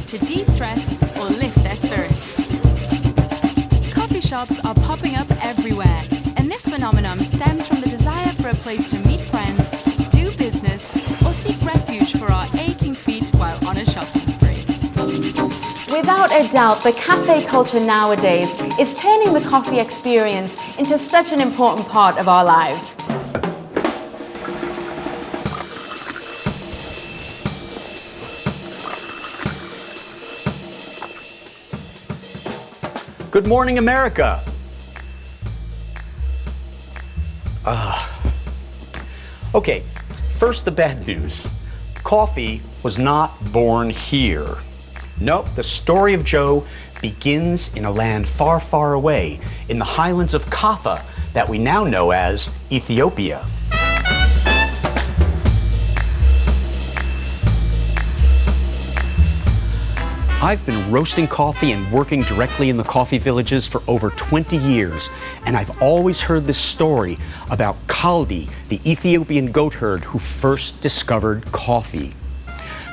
to de-stress or lift their spirits. Coffee shops are popping up everywhere, and this phenomenon stems from the desire for a place to meet friends, do business, or seek refuge for our aching feet while on a shopping spree. Without a doubt, the cafe culture nowadays is turning the coffee experience into such an important part of our lives. Good morning, America. Okay, first the bad news. Coffee was not born here. Nope, the story of Joe begins in a land far, far away, in the highlands of Kaffa that we now know as Ethiopia. I've been roasting coffee and working directly in the coffee villages for over 20 years, and I've always heard this story about Kaldi, the Ethiopian goat herd who first discovered coffee.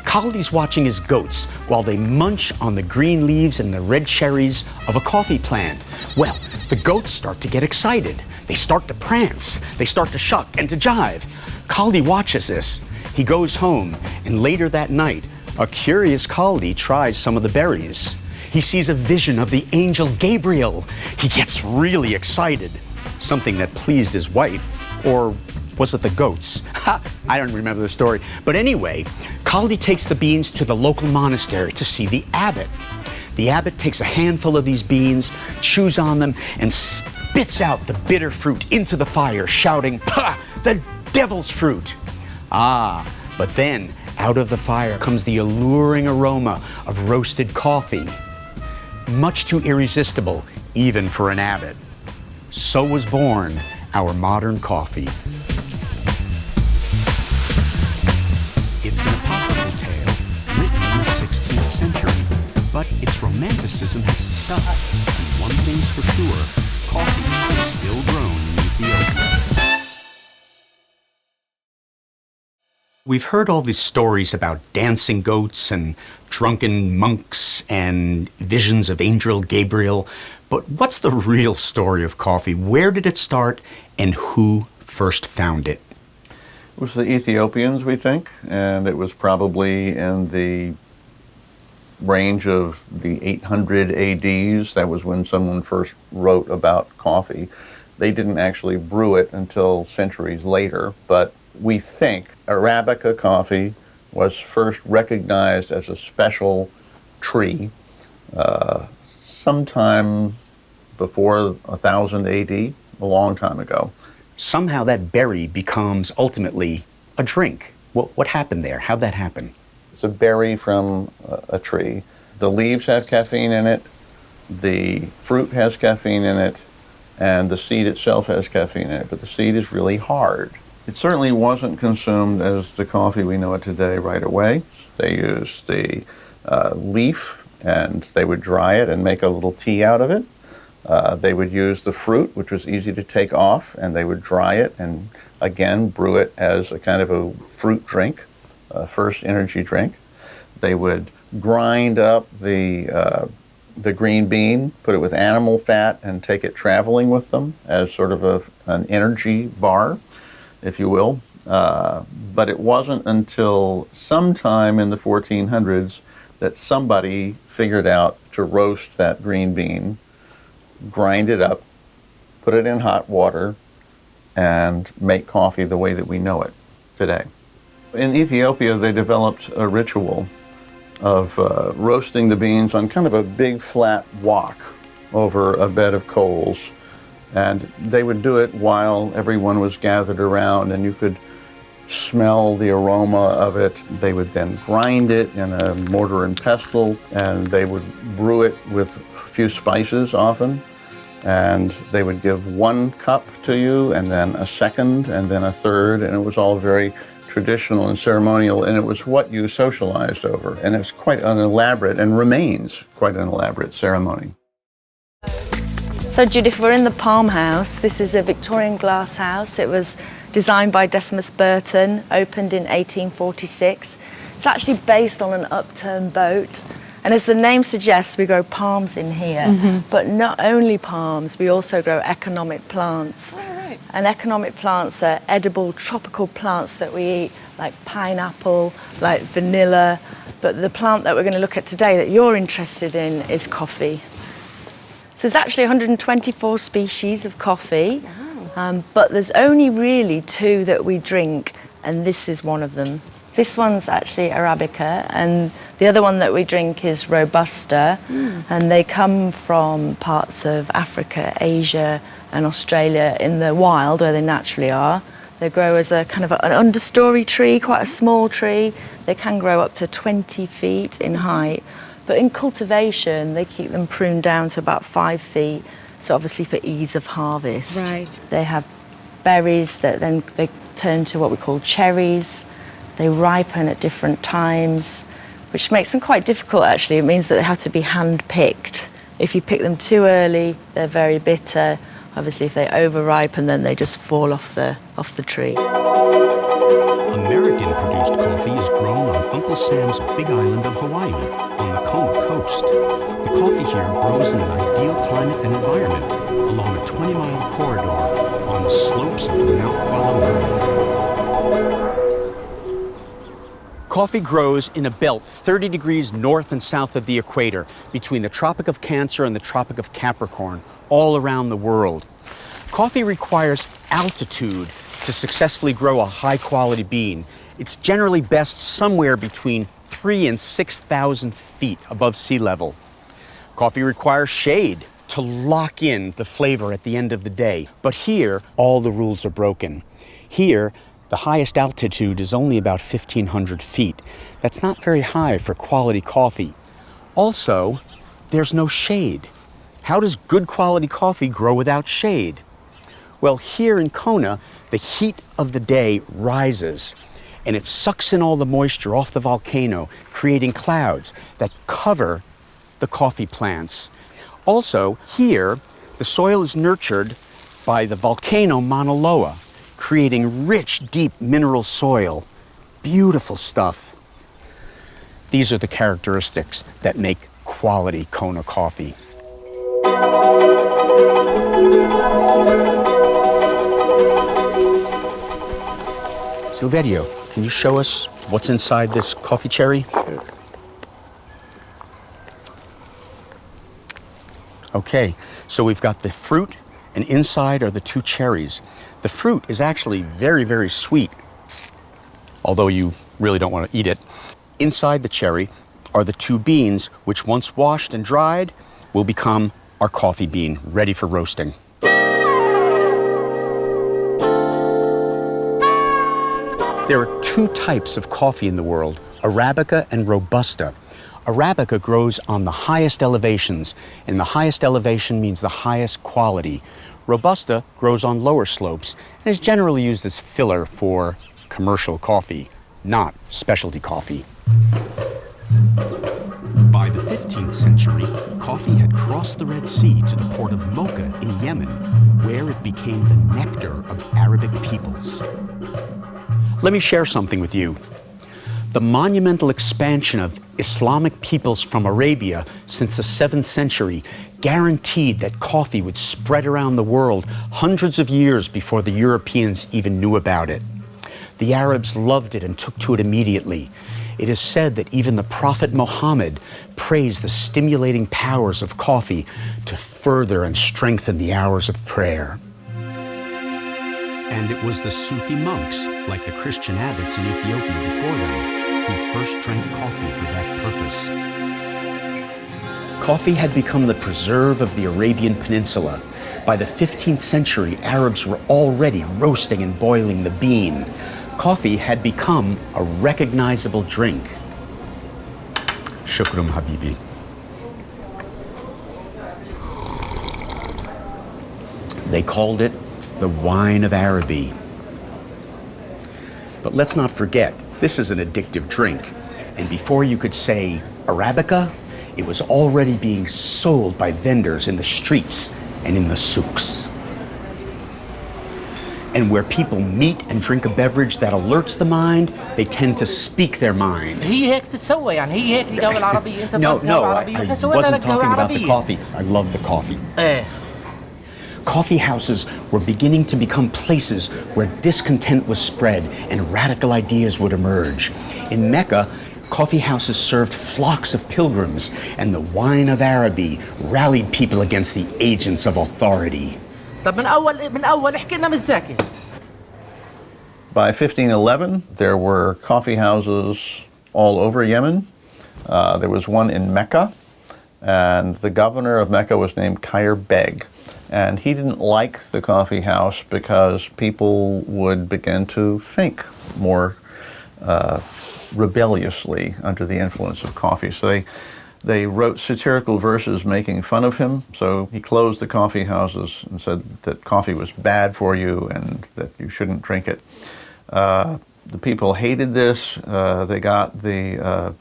Kaldi's watching his goats while they munch on the green leaves and the red cherries of a coffee plant. Well, the goats start to get excited. They start to prance. They start to shuck and to jive. Kaldi watches this. He goes home, and later that night, a curious Kaldi tries some of the berries. He sees a vision of the angel Gabriel. He gets really excited, something that pleased his wife, or was it the goats? I don't remember the story. But anyway, Kaldi takes the beans to the local monastery to see the abbot. The abbot takes a handful of these beans, chews on them, and spits out the bitter fruit into the fire, shouting, "Pah! The devil's fruit!" But then, out of the fire comes the alluring aroma of roasted coffee. Much too irresistible, even for an abbot. So was born our modern coffee. It's an apocryphal tale written in the 16th century, but its romanticism has stuck. And one thing's for sure, coffee is still grown in Ethiopia. We've heard all these stories about dancing goats and drunken monks and visions of Angel Gabriel, but what's the real story of coffee? Where did it start and who first found it? It was the Ethiopians, we think, and it was probably in the range of the 800 ADs. That was when someone first wrote about coffee. They didn't actually brew it until centuries later, but we think Arabica coffee was first recognized as a special tree sometime before 1000 AD, a long time ago. Somehow that berry becomes ultimately a drink. What happened there? How'd that happen? It's a berry from a tree. The leaves have caffeine in it, the fruit has caffeine in it, and the seed itself has caffeine in it, but the seed is really hard. It certainly wasn't consumed as the coffee we know it today right away. They used the leaf, and they would dry it and make a little tea out of it. They would use the fruit, which was easy to take off, and they would dry it and, again, brew it as a kind of a fruit drink, first energy drink. They would grind up the green bean, put it with animal fat, and take it traveling with them as sort of an energy bar, if you will. But it wasn't until sometime in the 1400s that somebody figured out to roast that green bean, grind it up, put it in hot water, and make coffee the way that we know it today. In Ethiopia, they developed a ritual of roasting the beans on kind of a big flat wok over a bed of coals. And they would do it while everyone was gathered around, and you could smell the aroma of it. They would then grind it in a mortar and pestle, and they would brew it with a few spices often. And they would give one cup to you, and then a second, and then a third, and it was all very traditional and ceremonial, and it was what you socialized over. And it's quite an elaborate, and remains quite an elaborate ceremony. So Judith, we're in the Palm House. This is a Victorian glass house. It was designed by Decimus Burton, opened in 1846. It's actually based on an upturned boat, And as the name suggests, we grow palms in here. But not only palms, we also grow economic plants. And economic plants are edible tropical plants that we eat, like pineapple, like vanilla. But the plant that we're going to look at today that you're interested in is coffee. So there's actually 124 species of coffee, but there's only really 2 that we drink, and this is one of them. This one's actually Arabica, and the other one that we drink is Robusta, and they come from parts of Africa, Asia, and Australia in the wild, where they naturally are. They grow as a kind of an understory tree, quite a small tree. They can grow up to 20 feet in height, but in cultivation, they keep them pruned down to about 5 feet, so obviously for ease of harvest. Right. They have berries that then they turn to what we call cherries. They ripen at different times, which makes them quite difficult, actually. It means that they have to be hand-picked. If you pick them too early, they're very bitter. Obviously, if they over-ripen, then they just fall off the tree. American-produced coffee is grown on Uncle Sam's big island of Hawaii, on the Kona coast. The coffee here grows in an ideal climate and environment, along a 20-mile corridor on the slopes of Mount Gualamuri. Coffee grows in a belt 30 degrees north and south of the equator, between the Tropic of Cancer and the Tropic of Capricorn, all around the world. Coffee requires altitude to successfully grow a high-quality bean. It's generally best somewhere between 3,000 and 6,000 feet above sea level. Coffee requires shade to lock in the flavor at the end of the day. But here, all the rules are broken. Here, the highest altitude is only about 1,500 feet. That's not very high for quality coffee. Also, there's no shade. How does good quality coffee grow without shade? Well, here in Kona, the heat of the day rises, and it sucks in all the moisture off the volcano, creating clouds that cover the coffee plants. Also, here, the soil is nurtured by the volcano Mauna Loa, creating rich, deep mineral soil. Beautiful stuff. These are the characteristics that make quality Kona coffee. Silverio, can you show us what's inside this coffee cherry? Okay, so we've got the fruit, and inside are the 2 cherries. The fruit is actually very, very sweet, although you really don't want to eat it. Inside the cherry are the 2 beans, which once washed and dried will become our coffee bean, ready for roasting. There are 2 types of coffee in the world, Arabica and Robusta. Arabica grows on the highest elevations, and the highest elevation means the highest quality. Robusta grows on lower slopes and is generally used as filler for commercial coffee, not specialty coffee. By the 15th century, coffee had crossed the Red Sea to the port of Mocha in Yemen, where it became the nectar of Arabic peoples. Let me share something with you. The monumental expansion of Islamic peoples from Arabia since the 7th century guaranteed that coffee would spread around the world hundreds of years before the Europeans even knew about it. The Arabs loved it and took to it immediately. It is said that even the Prophet Muhammad praised the stimulating powers of coffee to further and strengthen the hours of prayer. And it was the Sufi monks, like the Christian abbots in Ethiopia before them, who first drank coffee for that purpose. Coffee had become the preserve of the Arabian Peninsula. By the 15th century, Arabs were already roasting and boiling the bean. Coffee had become a recognizable drink. Shukrum, Habibi. They called it the wine of Araby. But let's not forget, this is an addictive drink. And before you could say Arabica, it was already being sold by vendors in the streets and in the souks. And where people meet and drink a beverage that alerts the mind, they tend to speak their mind. هي هيك تتسوى يعني هي هيك الجو العربي انت No, الجو I العربي wasn't وإحنا سوينا لك جو talking about the عربية. coffee. I love the coffee. ايه Coffee houses were beginning to become places where discontent was spread and radical ideas would emerge. In Mecca, coffee houses served flocks of pilgrims, and the wine of Araby rallied people against the agents of authority. طب من أول احكي لنا من الزاكي. By 1511, there were coffee houses all over Yemen. There was one in Mecca, and the governor of Mecca was named Khair Beg. And he didn't like the coffee house because people would begin to think more rebelliously under the influence of coffee. So they wrote satirical verses making fun of him. So he closed the coffee houses and said that coffee was bad for you and that you shouldn't drink it. The people hated this. They got the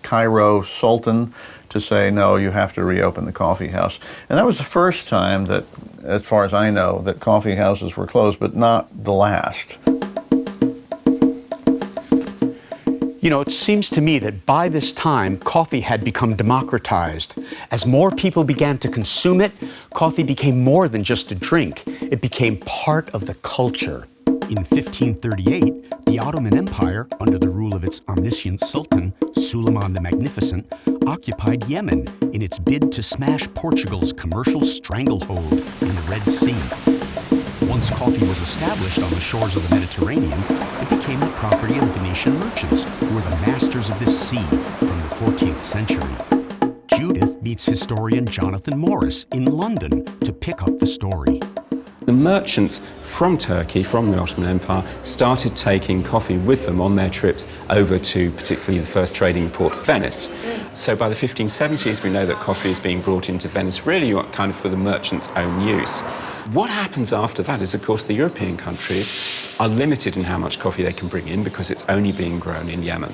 Cairo Sultan to say, no, you have to reopen the coffee house. And that was the first time that, as far as I know, that coffee houses were closed, but not the last. You know, it seems to me that by this time, coffee had become democratized. As more people began to consume it, coffee became more than just a drink. It became part of the culture. In 1538, the Ottoman Empire, under the rule of its omniscient Sultan, Suleiman the Magnificent, occupied Yemen in its bid to smash Portugal's commercial stranglehold in the Red Sea. Once coffee was established on the shores of the Mediterranean, it became the property of Venetian merchants, who were the masters of this sea from the 14th century. Judith meets historian Jonathan Morris in London to pick up the story. The merchants from Turkey, from the Ottoman Empire, started taking coffee with them on their trips over to particularly the first trading port, Venice. So by the 1570s, we know that coffee is being brought into Venice really kind of for the merchants' own use. What happens after that is, of course, the European countries are limited in how much coffee they can bring in because it's only being grown in Yemen.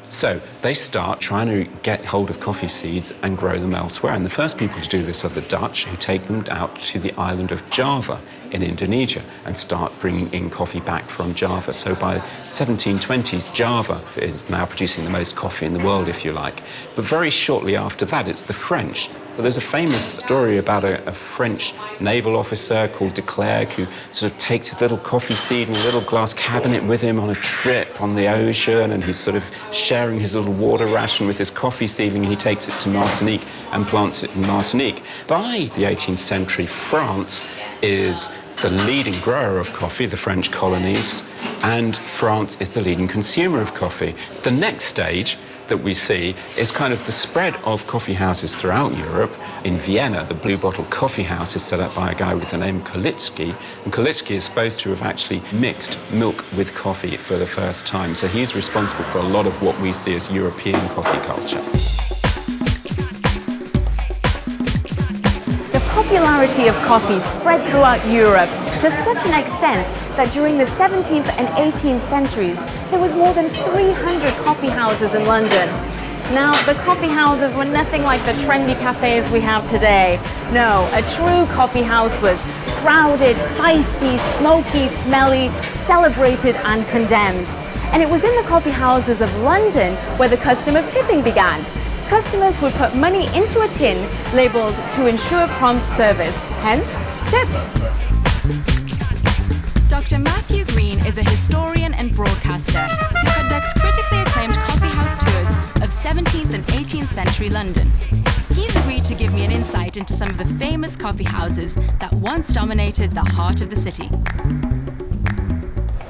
So they start trying to get hold of coffee seeds and grow them elsewhere. And the first people to do this are the Dutch, who take them out to the island of Java in Indonesia and start bringing in coffee back from Java. So by the 1720s, Java is now producing the most coffee in the world, if you like. But very shortly after that, it's the French. But there's a famous story about a French naval officer called de Klerk who sort of takes his little coffee seed in a little glass cabinet with him on a trip on the ocean, and he's sort of sharing his little water ration with his coffee seedling, and he takes it to Martinique and plants it in Martinique. By the 18th century, France is the leading grower of coffee, the French colonies, and France is the leading consumer of coffee. The next stage that we see is kind of the spread of coffee houses throughout Europe. In Vienna, the Blue Bottle Coffee House is set up by a guy with the name Kolitsky, and Kolitsky is supposed to have actually mixed milk with coffee for the first time. So he's responsible for a lot of what we see as European coffee culture. The popularity of coffee spread throughout Europe to such an extent that during the 17th and 18th centuries, there was more than 300 coffee houses in London. Now, the coffee houses were nothing like the trendy cafes we have today. No, a true coffee house was crowded, feisty, smoky, smelly, celebrated and condemned. And it was in the coffee houses of London where the custom of tipping began. Customers would put money into a tin labelled to ensure prompt service, hence tips. Dr. Matthew Green is a historian and broadcaster who conducts critically acclaimed coffee house tours of 17th and 18th century London. He's agreed to give me an insight into some of the famous coffee houses that once dominated the heart of the city.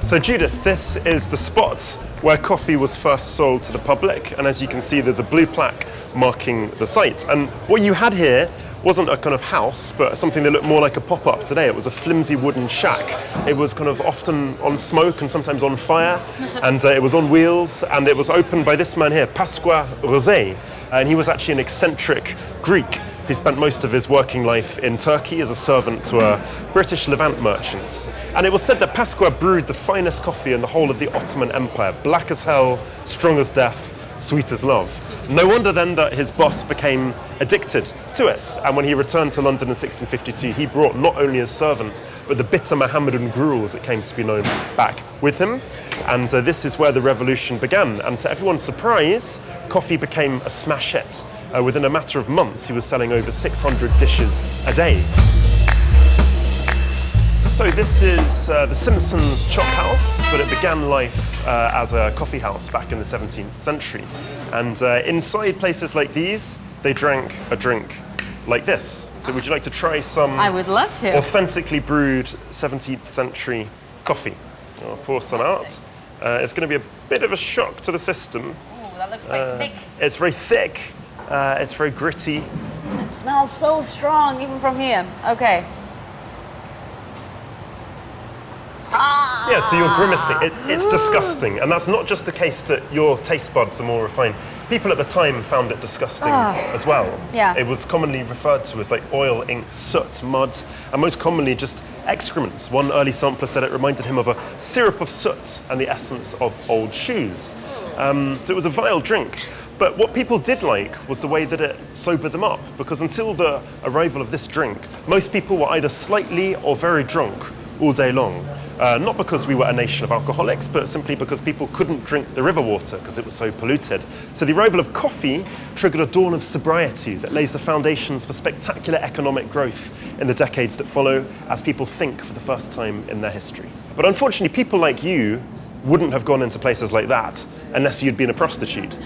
So Judith, this is the spot where coffee was first sold to the public, and as you can see, there's a blue plaque marking the site. And what you had here wasn't a kind of house, but something that looked more like a pop-up today. It was a flimsy wooden shack. It was kind of often on smoke and sometimes on fire, and it was on wheels, and it was opened by this man here, Pasqua Rosé, and he was actually an eccentric Greek. He spent most of his working life in Turkey as a servant to a British Levant merchant. And it was said that Pasqua brewed the finest coffee in the whole of the Ottoman Empire, black as hell, strong as death, sweet as love. No wonder then that his boss became addicted to it. And when he returned to London in 1652, he brought not only his servant, but the bitter Mohammedan gruel, as it came to be known, back with him. And this is where the revolution began. And to everyone's surprise, coffee became a smash hit. Within a matter of months, he was selling over 600 dishes a day. So this is the Simpsons Chop House, but it began life as a coffee house back in the 17th century. And inside places like these, they drank a drink like this. So would you like to try some I would love to. authentically brewed 17th century coffee? I'll pour some out. It's going to be a bit of a shock to the system. Oh, that looks quite thick. It's very thick, it's very gritty. It smells so strong, even from here. Okay. Yeah, so you're grimacing. It's disgusting. And that's not just the case that your taste buds are more refined. People at the time found it disgusting as well. Yeah. It was commonly referred to as like oil, ink, soot, mud, and most commonly just excrement. One early sampler said it reminded him of a syrup of soot and the essence of old shoes. So it was a vile drink. But what people did like was the way that it sobered them up, because until the arrival of this drink, most people were either slightly or very drunk all day long. Not because we were a nation of alcoholics, but simply because people couldn't drink the river water because it was so polluted. So the arrival of coffee triggered a dawn of sobriety that lays the foundations for spectacular economic growth in the decades that follow as people think for the first time in their history. But unfortunately, people like you wouldn't have gone into places like that unless you'd been a prostitute.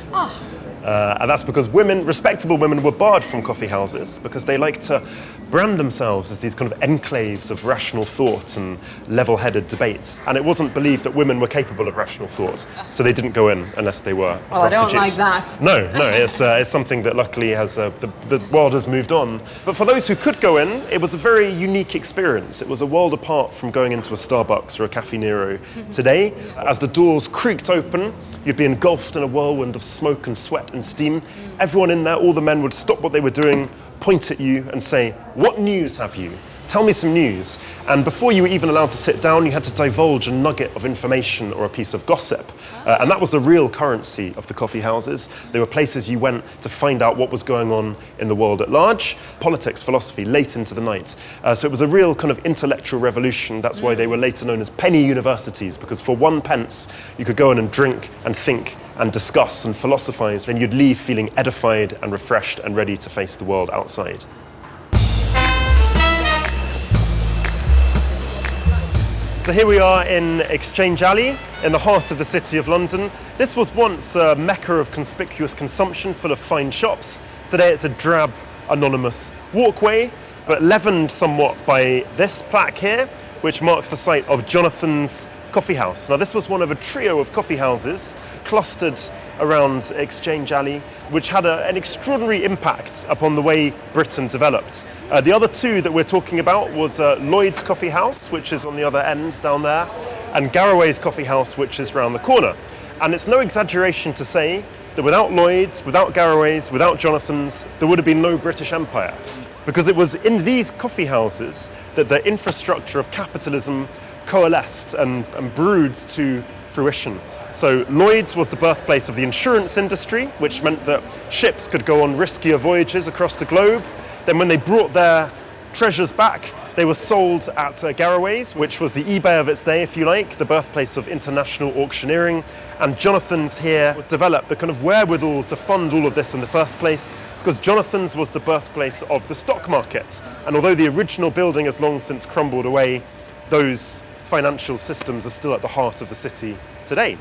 And that's because women, respectable women, were barred from coffee houses because they like to brand themselves as these kind of enclaves of rational thought and level-headed debate. And it wasn't believed that women were capable of rational thought, so they didn't go in unless they were a prostitute. I don't like that. No, it's something that luckily has the world has moved on. But for those who could go in, it was a very unique experience. It was a world apart from going into a Starbucks or a Caffè Nero today. As the doors creaked open, you'd be engulfed in a whirlwind of smoke and sweat and steam. Everyone in there, all the men would stop what they were doing, point at you and say, "What news have you? Tell me some news." And before you were even allowed to sit down, you had to divulge a nugget of information or a piece of gossip. And that was the real currency of the coffee houses. They were places you went to find out what was going on in the world at large, politics, philosophy, late into the night. So it was a real kind of intellectual revolution. That's why they were later known as penny universities, because for 1 pence, you could go in and drink and think and discuss and philosophize, and you'd leave feeling edified and refreshed and ready to face the world outside. So here we are in Exchange Alley, in the heart of the City of London. This was once a mecca of conspicuous consumption, full of fine shops. Today it's a drab, anonymous walkway, but leavened somewhat by this plaque here, which marks the site of Jonathan's Coffee House. Now, this was one of a trio of coffee houses clustered around Exchange Alley, which had an extraordinary impact upon the way Britain developed. The other two that we're talking about was Lloyd's Coffee House, which is on the other end down there, and Garraway's Coffee House, which is round the corner. And it's no exaggeration to say that without Lloyd's, without Garraway's, without Jonathan's, there would have been no British Empire. Because it was in these coffee houses that the infrastructure of capitalism coalesced and brewed to fruition. So Lloyd's was the birthplace of the insurance industry, which meant that ships could go on riskier voyages across the globe. Then when they brought their treasures back, they were sold at Garraway's, which was the eBay of its day, if you like, the birthplace of international auctioneering. And Jonathan's here was developed the kind of wherewithal to fund all of this in the first place, because Jonathan's was the birthplace of the stock market. And although the original building has long since crumbled away, those financial systems are still at the heart of the city today.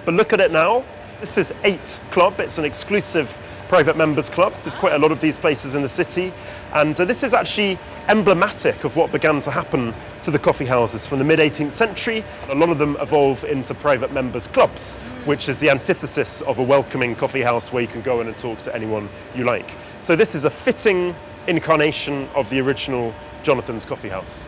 But look at it now. This is 8 Club. It's an exclusive private members club. There's quite a lot of these places in the city. And this is actually emblematic of what began to happen to the coffee houses from the mid-18th century. A lot of them evolve into private members clubs, which is the antithesis of a welcoming coffee house where you can go in and talk to anyone you like. So this is a fitting incarnation of the original Jonathan's Coffee House.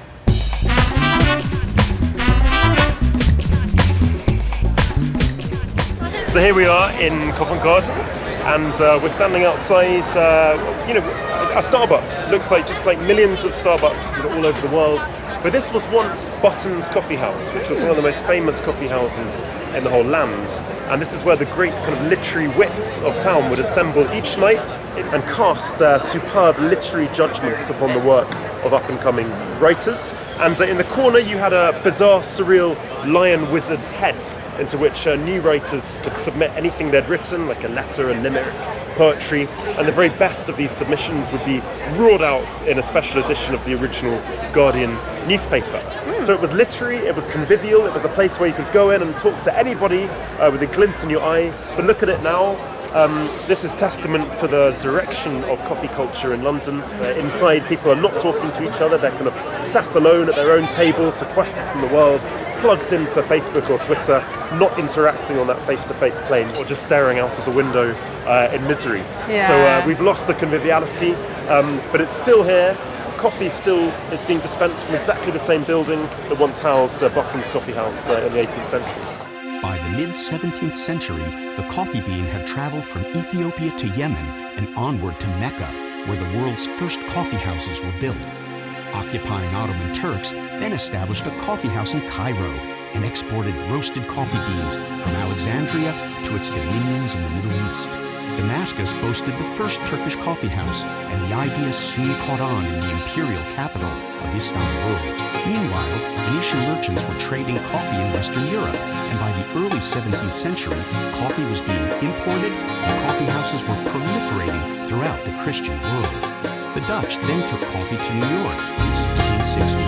So here we are in Covent Garden, and we're standing outside, a Starbucks. Looks like just like millions of Starbucks all over the world. But this was once Button's Coffee House, which was one of the most famous coffee houses in the whole land. And this is where the great kind of literary wits of town would assemble each night and cast their superb literary judgments upon the work of up-and-coming writers. And in the corner you had a bizarre, surreal lion wizard's head into which new writers could submit anything they'd written, like a letter, a limerick, poetry, and the very best of these submissions would be roared out in a special edition of the original Guardian newspaper. So it was literary, it was convivial, it was a place where you could go in and talk to anybody with a glint in your eye. But look at it now. This is testament to the direction of coffee culture in London. Inside, people are not talking to each other, they're kind of sat alone at their own tables, sequestered from the world, plugged into Facebook or Twitter, not interacting on that face-to-face plane, or just staring out of the window in misery. Yeah. So we've lost the conviviality, but it's still here. Coffee still is being dispensed from exactly the same building that once housed Button's Coffee House in the 18th century. By the mid-17th century, the coffee bean had traveled from Ethiopia to Yemen and onward to Mecca, where the world's first coffee houses were built. Occupying Ottoman Turks then established a coffee house in Cairo and exported roasted coffee beans from Alexandria to its dominions in the Middle East. Damascus boasted the first Turkish coffee house, and the idea soon caught on in the imperial capital of Istanbul. Meanwhile, Venetian merchants were trading coffee in Western Europe, and by the early 17th century, coffee was being imported and coffee houses were proliferating throughout the Christian world. The Dutch then took coffee to New York in 1660.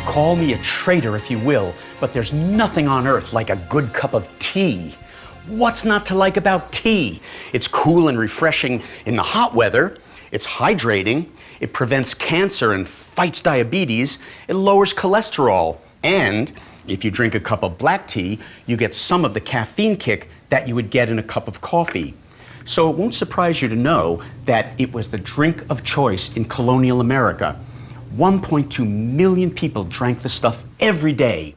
Call me a traitor if you will, but there's nothing on earth like a good cup of tea. What's not to like about tea? It's cool and refreshing in the hot weather, it's hydrating, it prevents cancer and fights diabetes, it lowers cholesterol, and if you drink a cup of black tea, you get some of the caffeine kick that you would get in a cup of coffee. So it won't surprise you to know that it was the drink of choice in colonial America. 1.2 million people drank the stuff every day.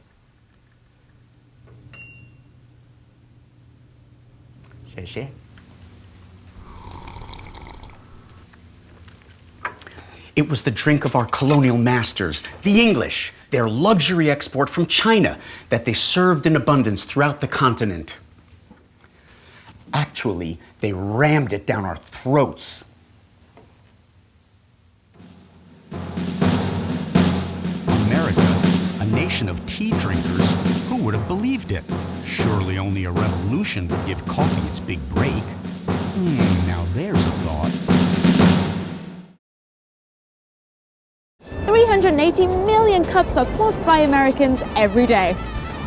It was the drink of our colonial masters, the English, their luxury export from China that they served in abundance throughout the continent. Actually, they rammed it down our throats. America, a nation of tea drinkers, who would have believed it? Surely only a revolution would give coffee its big break. Now there's a thought. 380 million cups are quaffed by Americans every day.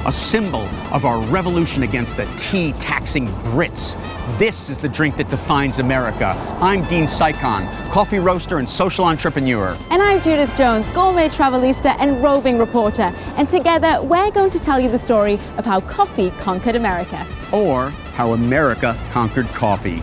A symbol of our revolution against the tea-taxing Brits. This is the drink that defines America. I'm Dean Sycon, coffee roaster and social entrepreneur. And I'm Judith Jones, gourmet travelista and roving reporter. And together, we're going to tell you the story of how coffee conquered America. Or how America conquered coffee.